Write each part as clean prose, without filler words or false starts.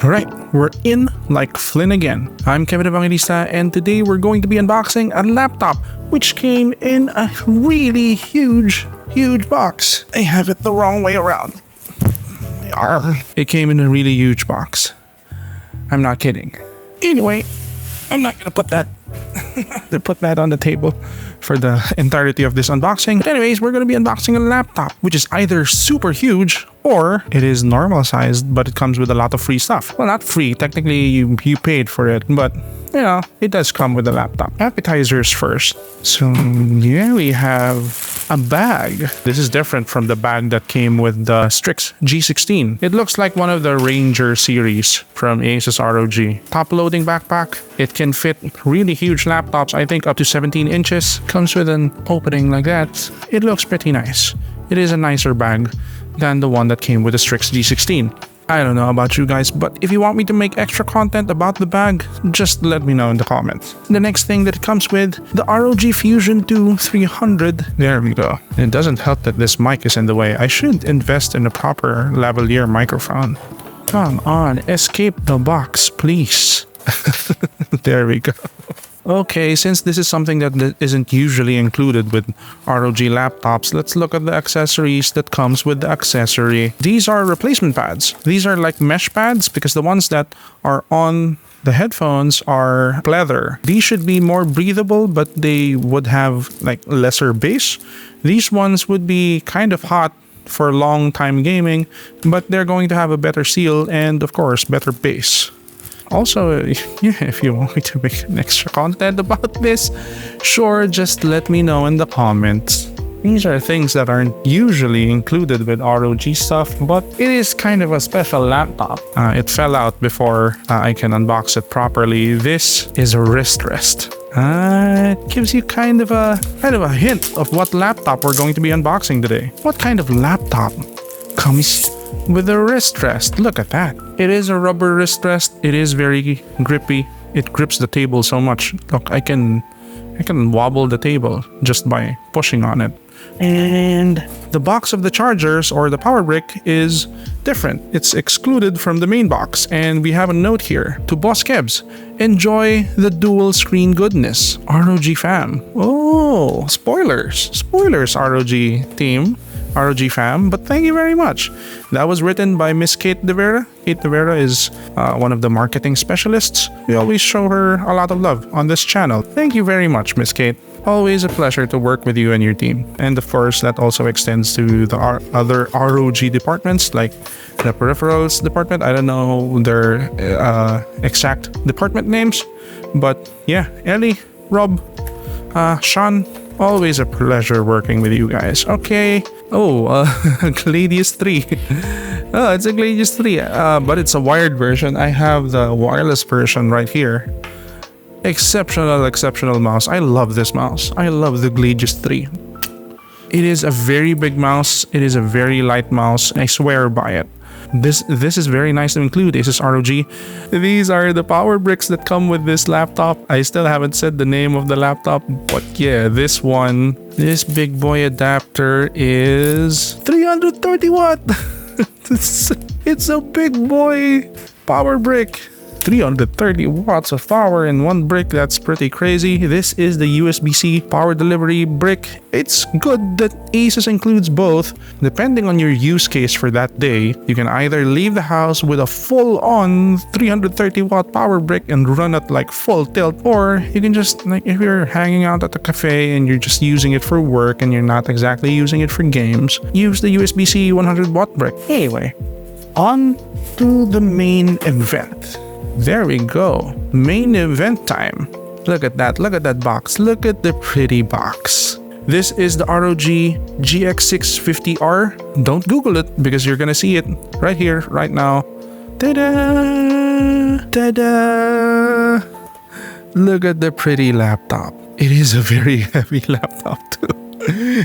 Alright, we're in like Flynn again. I'm Kevin Evangelista, and today we're going to be unboxing a laptop which came in a really huge box. I have it the wrong way around. It came in a really huge box. I'm not kidding. Anyway, I'm not gonna put that on the table for the entirety of this unboxing. But anyways, we're gonna be unboxing a laptop which is either super huge or it is normal sized, but it comes with a lot of free stuff. Well, not free, technically you paid for it, but you know, it does come with a laptop. Appetizers first. So yeah, we have a bag. This is different from the bag that came with the Strix G16. It looks like one of the Ranger series from Asus ROG. Top loading backpack. It can fit really huge laptops, I think up to 17 inches. Comes with an opening like that. It looks pretty nice. It is a nicer bag than the one that came with the Strix G16. I don't know about you guys, but if you want me to make extra content about the bag, just let me know in the comments. The next thing that it comes with, the ROG Fusion II 300. There we go. It doesn't help that this mic is in the way. I should invest in a proper lavalier microphone. Come on, escape the box, please. There we go. Okay, since this is something that isn't usually included with ROG laptops, let's look at the accessories that comes with the accessory. These are replacement pads. These are like mesh pads because the ones that are on the headphones are leather. These should be more breathable, but they would have like lesser bass. These ones would be kind of hot for long time gaming, but they're going to have a better seal and of course better bass. Also, yeah, if you want me to make an extra content about this, sure, just let me know in the comments. These are things that aren't usually included with ROG stuff, but it is kind of a special laptop. It fell out before I can unbox it properly. This is a wrist rest. It gives you kind of a hint of what laptop we're going to be unboxing today. What kind of laptop comes with a wrist rest? Look at that. It is a rubber wrist rest. It is very grippy. It grips the table so much. Look, I can wobble the table just by pushing on it. And the box of the chargers or the power brick is different. It's excluded from the main box, and we have a note here to Boss Kebs. Enjoy the dual screen goodness. ROG fam. Oh, spoilers, ROG team. ROG fam, but thank you very much. That was written by Miss Kate De Vera. Kate De Vera is one of the marketing specialists. We always show her a lot of love on this channel. Thank you very much, Miss Kate. Always a pleasure to work with you and your team. And of course, that also extends to the other ROG departments, like the peripherals department. I don't know their exact department names, but yeah, Ellie, Rob, Sean, always a pleasure working with you guys. Okay. Oh, Gladius 3. Oh, it's a Gladius 3, but it's a wired version. I have the wireless version right here. Exceptional mouse. I love this mouse. I love the Gladius 3. It is a very big mouse. It is a very light mouse. I swear by it. This is very nice to include. Asus ROG. These are the power bricks that come with this laptop. I still haven't said the name of the laptop, but yeah, this big boy adapter is 330 watt. It's a big boy power brick. 330 watts of power in one brick. That's pretty crazy. This is the USB-C power delivery brick. It's good that Asus includes both. Depending on your use case for that day, you can either leave the house with a full-on 330 watt power brick and run it like full tilt, or you can just, like, if you're hanging out at a cafe and you're just using it for work and you're not exactly using it for games, use the USB-C 100 watt brick. Anyway, on to the main event. There we go. Main event time. Look at that box. Look at the pretty box. This is the ROG GX650R. Don't Google it because you're gonna see it right here, right now. Ta-da! Ta-da! Look at the pretty laptop. It is a very heavy laptop too.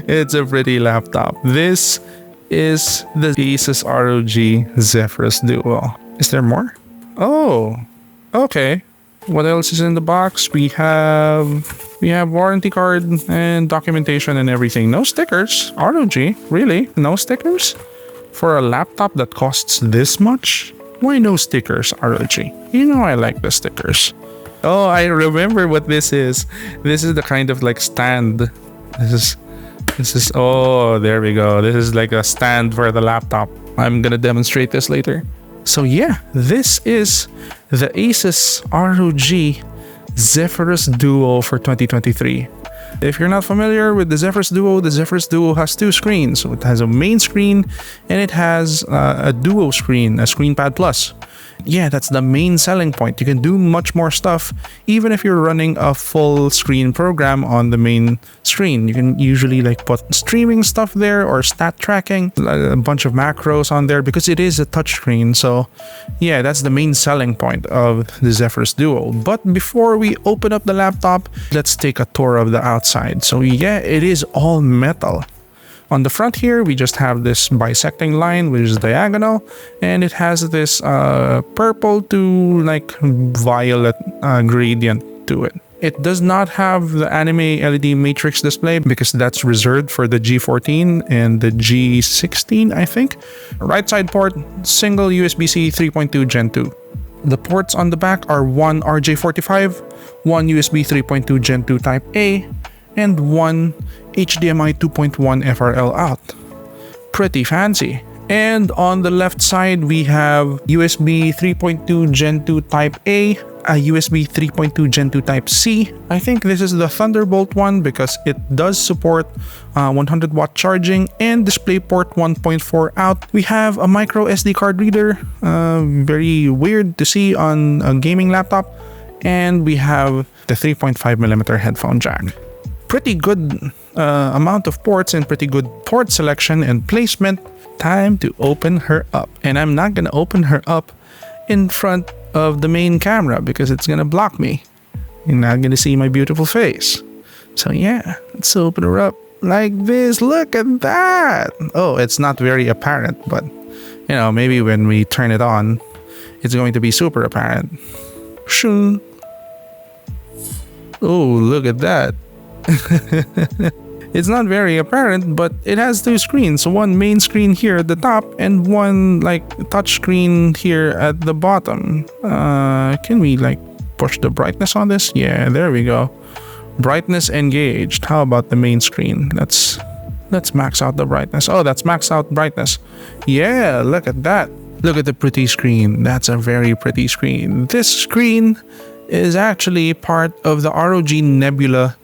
It's a pretty laptop. This is the Asus ROG Zephyrus Duo. Is there more? Oh, okay. What else is in the box? We have warranty card and documentation and everything. No stickers. ROG, really? No stickers? For a laptop that costs this much? Why no stickers, ROG? You know I like the stickers. Oh, I remember what this is. This is the kind of like stand. This is, oh, there we go. This is like a stand for the laptop. I'm gonna demonstrate this later. So yeah, this is the Asus ROG Zephyrus Duo for 2023. If you're not familiar with the Zephyrus Duo has two screens. So it has a main screen and it has a duo screen, a ScreenPad Plus. Yeah, that's the main selling point. You can do much more stuff even if you're running a full screen program on the main screen. You can usually like put streaming stuff there or stat tracking, a bunch of macros on there because it is a touchscreen. So yeah, that's the main selling point of the Zephyrus Duo. But before we open up the laptop, let's take a tour of the outside. So yeah, it is all metal. On the front here, we just have this bisecting line, which is diagonal, and it has this purple to like violet gradient to it. It does not have the anime LED matrix display because that's reserved for the G14 and the G16, I think. Right side port, single USB-C 3.2 Gen 2. The ports on the back are one RJ45, one USB 3.2 Gen 2 Type A, and one HDMI 2.1 FRL out. Pretty fancy. And on the left side, we have USB 3.2 Gen 2 Type A, a USB 3.2 Gen 2 Type C. I think this is the Thunderbolt one because it does support 100 watt charging and DisplayPort 1.4 out. We have a micro SD card reader, very weird to see on a gaming laptop. And we have the 3.5mm headphone jack. Pretty good amount of ports and pretty good port selection and placement. Time to open her up. And I'm not gonna open her up in front of the main camera because it's gonna block me. You're not gonna see my beautiful face. So yeah, let's open her up like this. Look at that. Oh, it's not very apparent, but you know, maybe when we turn it on, it's going to be super apparent. Shoo. Oh, look at that. It's not very apparent, but it has two screens. So one main screen here at the top and one like touch screen here at the bottom. Can we like push the brightness on this? Yeah, there we go. Brightness engaged. How about the main screen? Let's max out the brightness. Oh, that's maxed out brightness. Yeah, look at that. Look at the pretty screen. That's a very pretty screen. This screen is actually part of the ROG Nebula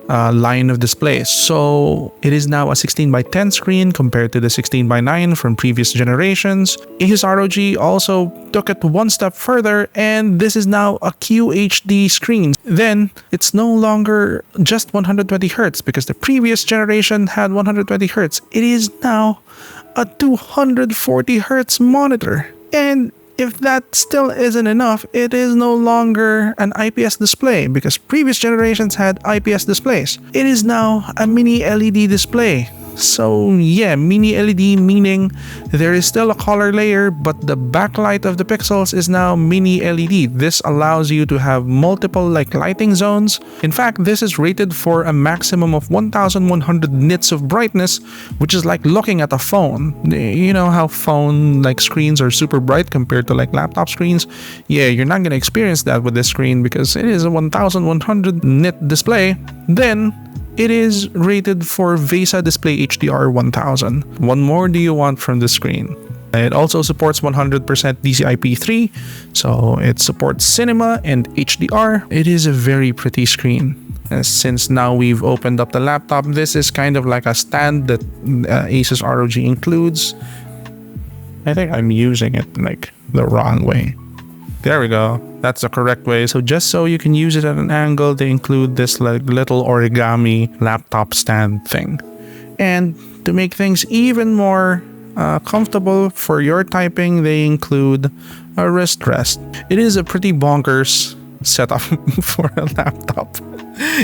line of displays. So it is now a 16:10 screen compared to the 16:9 from previous generations. Asus ROG also took it one step further, and this is now a QHD screen. Then it's no longer just 120 Hz because the previous generation had 120 Hz. It is now a 240 Hz monitor. And if that still isn't enough, it is no longer an IPS display because previous generations had IPS displays. It is now a mini LED display. So yeah, mini LED meaning there is still a color layer, but the backlight of the pixels is now mini LED. This allows you to have multiple like lighting zones. In fact, this is rated for a maximum of 1100 nits of brightness, which is like looking at a phone. You know how phone like screens are super bright compared to like laptop screens? Yeah, you're not gonna experience that with this screen because it is a 1100 nit display. Then it is rated for VESA Display HDR 1000. What more do you want from the screen? It also supports 100% DCI-P3, so it supports cinema and HDR. It is a very pretty screen. Since now we've opened up the laptop, this is kind of like a stand that Asus ROG includes. I think I'm using it like the wrong way. There we go. That's the correct way. So just so you can use it at an angle, they include this like little origami laptop stand thing. And to make things even more comfortable for your typing, they include a wrist rest. It is a pretty bonkers setup for a laptop.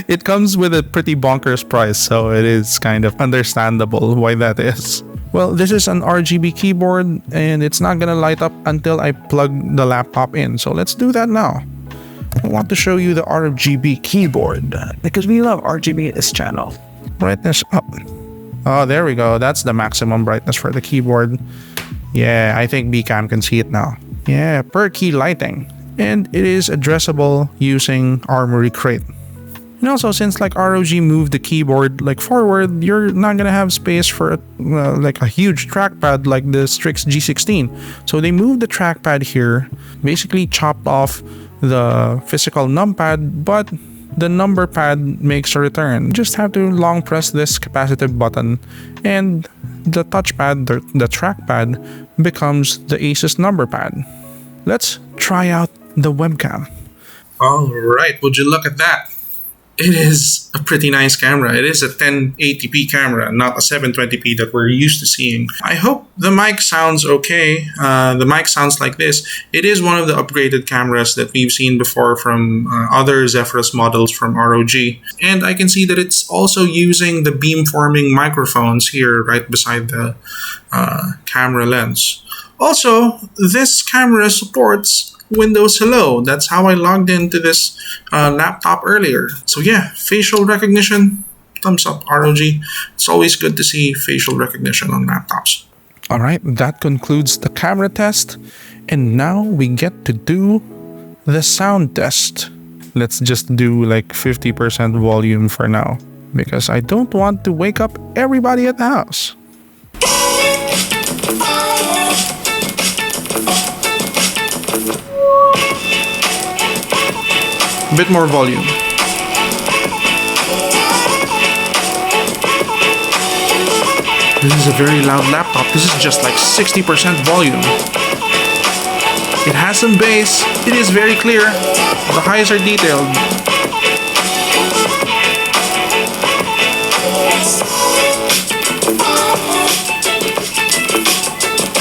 It comes with a pretty bonkers price, so it is kind of understandable why that is. Well, this is an RGB keyboard and it's not gonna light up until I plug the laptop in. So let's do that now. I want to show you the RGB keyboard because we love RGB at this channel. Brightness up. Oh, there we go. That's the maximum brightness for the keyboard. Yeah, I think Bcam can see it now. Yeah, per key lighting. And it is addressable using Armory Crate. And also, since like ROG moved the keyboard like forward, you're not gonna have space for like a huge trackpad like the Strix G16. So they moved the trackpad here, basically chopped off the physical numpad, but the number pad makes a return. Just have to long press this capacitive button, and the touchpad, the trackpad, becomes the Asus number pad. Let's try out the webcam. All right, would you look at that? It is a pretty nice camera. It is a 1080p camera, not a 720p that we're used to seeing. I hope the mic sounds okay. The mic sounds like this. It is one of the upgraded cameras that we've seen before from other Zephyrus models from ROG. And I can see that it's also using the beamforming microphones here right beside the camera lens. Also, this camera supports Windows Hello. That's how I logged into this laptop earlier. So yeah, facial recognition, thumbs up ROG. It's always good to see facial recognition on laptops. Alright, that concludes the camera test. And now we get to do the sound test. Let's just do like 50% volume for now, because I don't want to wake up everybody at the house. Bit more volume. This is a very loud laptop. This is just like 60% volume. It has some bass. It is very clear. The highs are detailed.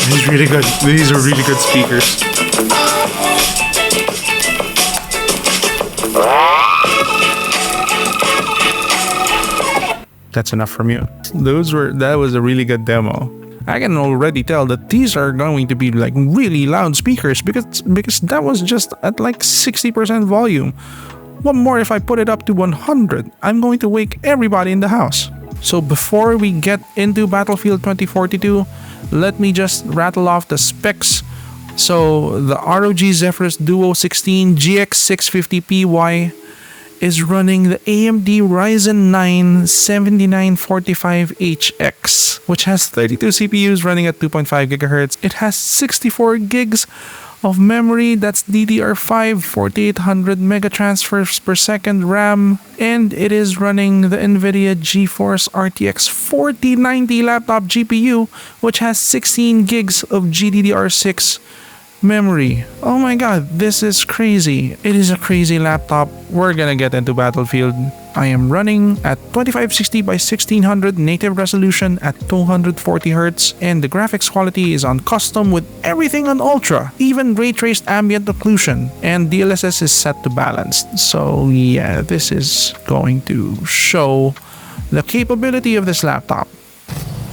This is really good. These are really good speakers. That's enough from you. That was a really good demo. I can already tell that these are going to be like really loud speakers because that was just at like 60% volume. What more if I put it up to 100? I'm going to wake everybody in the house. So before we get into Battlefield 2042, let me just rattle off the specs. So the ROG Zephyrus Duo 16 GX650py is running the AMD Ryzen 9 7945HX, which has 32 CPUs running at 2.5 GHz. It has 64 gigs of memory. That's DDR5 4800 megatransfers per second RAM, and it is running the NVIDIA GeForce RTX 4090 laptop GPU, which has 16 gigs of GDDR6 memory. Oh my god, this is crazy. It is a crazy laptop. We're gonna get into Battlefield. I am running at 2560 by 1600 native resolution at 240 Hz, and the graphics quality is on custom with everything on ultra, even ray traced ambient occlusion, and DLSS is set to balanced. So yeah, this is going to show the capability of this laptop.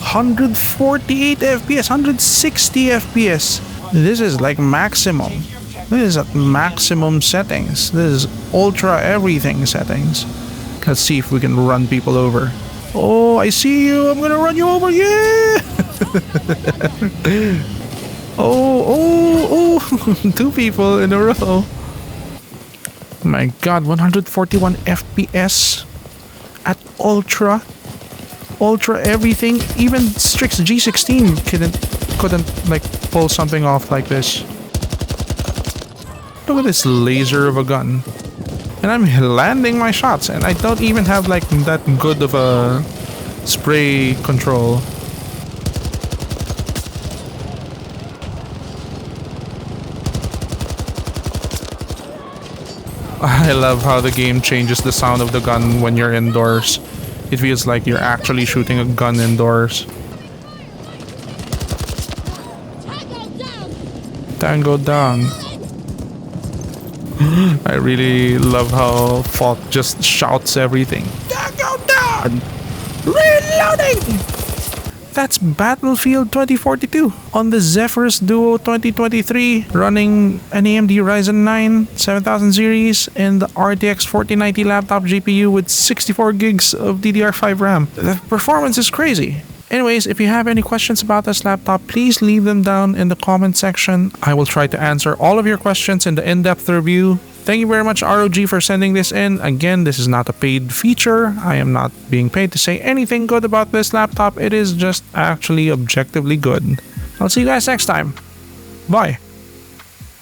148 FPS, 160 FPS. This is like maximum. This is at maximum settings. This is ultra everything settings. Let's see if we can run people over. Oh, I see you. I'm gonna run you over. Yeah! oh, two people in a row. My god, 141 FPS at ultra everything. Even Strix G16 couldn't like pull something off like this. Look at this laser of a gun. And I'm landing my shots, and I don't even have like that good of a spray control. I love how the game changes the sound of the gun when you're indoors. It feels like you're actually shooting a gun indoors. Tango down. I really love how Falk just shouts everything. Tango down! Reloading! That's Battlefield 2042 on the Zephyrus Duo 2023, running an AMD Ryzen 9 7000 series and the RTX 4090 laptop GPU with 64 gigs of DDR5 RAM. The performance is crazy. Anyways, if you have any questions about this laptop, please leave them down in the comment section. I will try to answer all of your questions in the in-depth review. Thank you very much, ROG, for sending this in. Again, this is not a paid feature. I am not being paid to say anything good about this laptop. It is just actually objectively good. I'll see you guys next time. Bye.